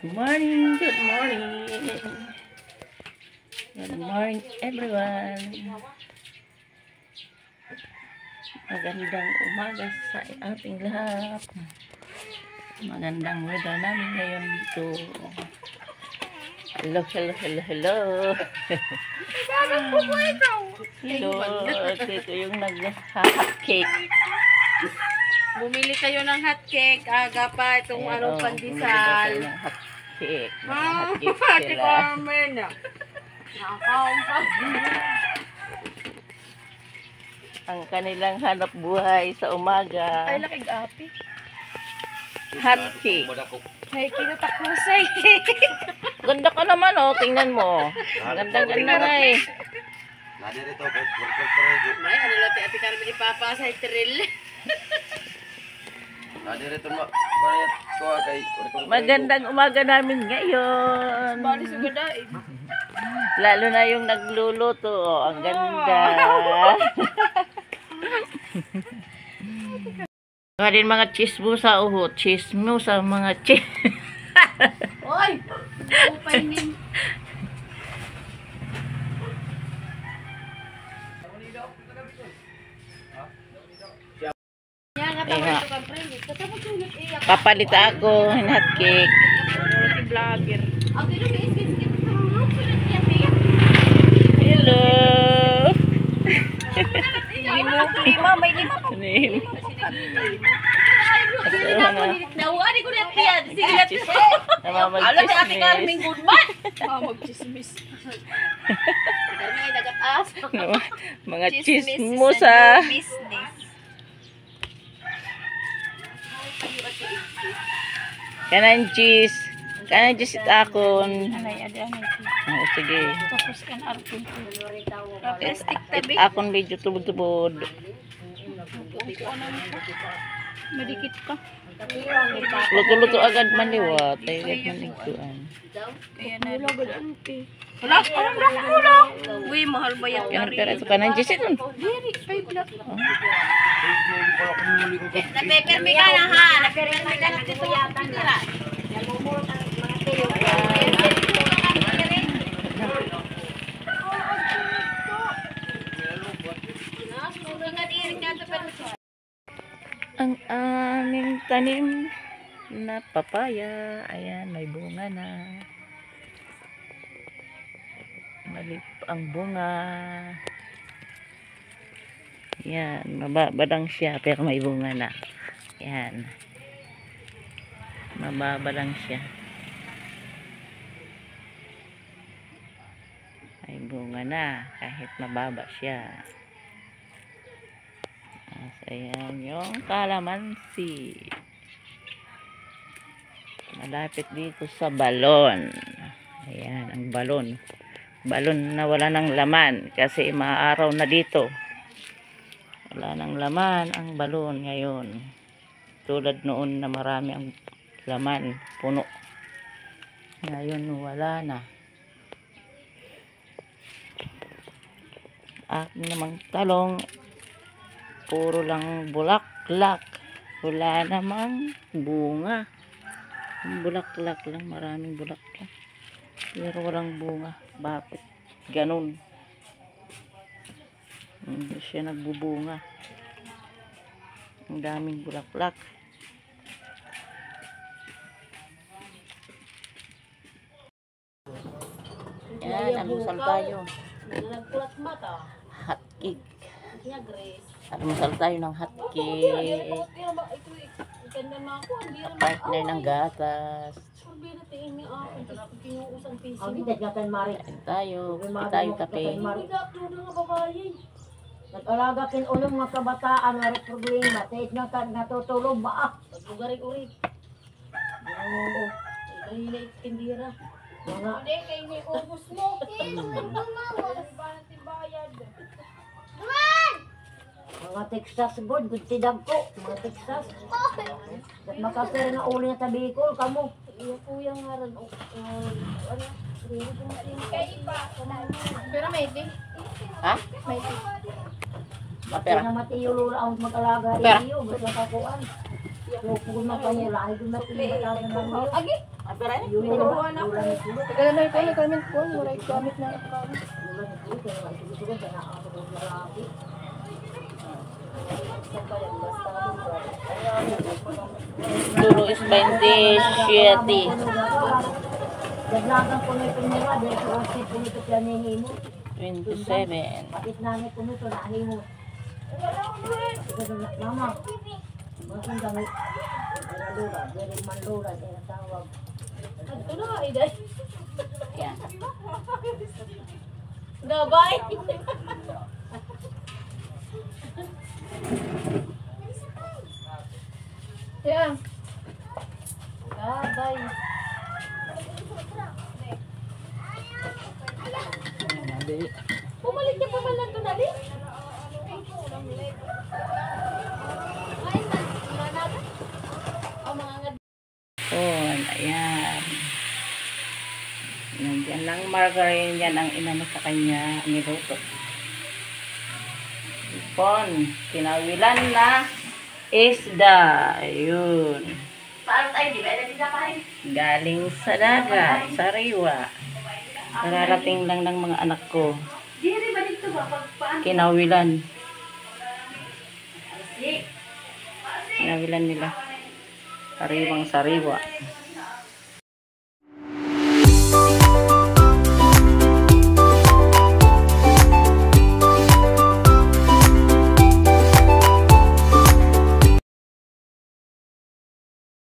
Good morning, good morning. Good morning, everyone. Magandang umaga sa ating lahat. Magandang weather namin ngayon dito. Hello, hello, hello, hello. Hello, ito yung nag-hotcake. Bumili kayo ng hotcake. Aga pa itong anong pandesal. Hotcake. Ate Carmen. Nakakaumpa. Ang kanilang hanap buhay sa umaga. Ay, lakig api. Hotcake. Ay, kinatakusay. Ganda ka naman, oh. Tingnan mo. Ganda-ganda na eh. May, ano lang Ate Carmen ipapasay trill. Magandang umaga namin ngayon. Bali sa gadain. Lalo na yung nagluluto. Oh, ang ganda. Mga din mga chismosa. Chismosa mga Oy! Upay nin. Papalita ako ng hotcake. Vlogger. Hello. Lima, may lima pa. Nawari ko na yan. Sige lang. Alam si Ate Carmen Goodman. Magchismis. Carmen, nag-aas. Mga chismosa. Kanan cheese. Kanan cheese itakon. Oh, sige. Tapos kan arpin. Plastic tabi. Akon medyo tubod-tubod. Madikit ka. Luto-luto agad maniwat. Tayo maniguan. Kaya na ante. Wala, wala. Uy, mahal ba yan? Yan pero ito kanan cheese ito. Diri, 5 lang. Napepermi ka na ha. Napepermi ka na dito yata nila. Namumulot ang mga tiyo. Ang aming tanim na papaya. Ayan, may bunga na. Malip ang bunga. Yan, mababa siya pero may bunga na. Yan. Mababa lang siya. May bunga na kahit mababa siya. Ayan yung kalamansi. Malapit dito sa balon. Ayan, ang balon. Balon na wala ng laman kasi maaraw na dito. Wala ng laman ang balon ngayon. Tulad noon na marami ang laman, puno. Ngayon wala na. Aking namang talong, puro lang bulaklak. Wala namang bunga. Bulaklak lang, maraming bulaklak. Pero walang bunga. Bakit? Ganun. Hindi siya nagbubunga. Ang daming bulaklak. Yan, almusal tayo. Hotcake. Almusal tayo ng hotcake. Partner ng gatas. Kain tayo. Kain tayo kape. Nag-alaga kin ulong mga kabataan na problema. Kahit natutulog ba? Pag-ugarig-urig. Oo. Kanina itindira. Mga Hindi, kayo may ubos mo. mga Texas good, good tidag ko. Mga Texas. At makapira na uli na tabi ko, kamo. Iyo po yung ngaran. Pero may di. Ha? May di. Mapera. Kaya matiyo lula ang mag-alaga Pera. iyo. Ba't nakakuan? Lupugol man kayo lahi. Kung matiyo batasan lang iyo. Agi. Yung ulan ni Kulot. Tagal na ito, nag-comment ko. Maray comment na ako. Ulan ni Kulot. Kaya nga sumusugod. Kaya nakakasok ng lalaki. Saan ba yan? Basta Dulo is 27. Daglagan ko na ito nila. Dahil sa kasi po nito planihin mo. 27. Bakit namin po nito nahin mo? Mama. Bakit kami? Lura. Very man lura. Kaya tawag. Ito na, Iday. Yan. Gabay. Yan. Gabay. Bumalik niya pa man lang doon, Ali. Ayan. Nandiyan lang margarine yan ang inano sa kanya, niluto. Ipon, kinawilan na isda. Ayun. Paano tayo, di ba? Hindi na kain. Galing sa dagat, sariwa. Nararating lang ng mga anak ko. Di rin ba dito ba? Paano? Kinawilan. Kinawilan nila. Sariwang sariwa.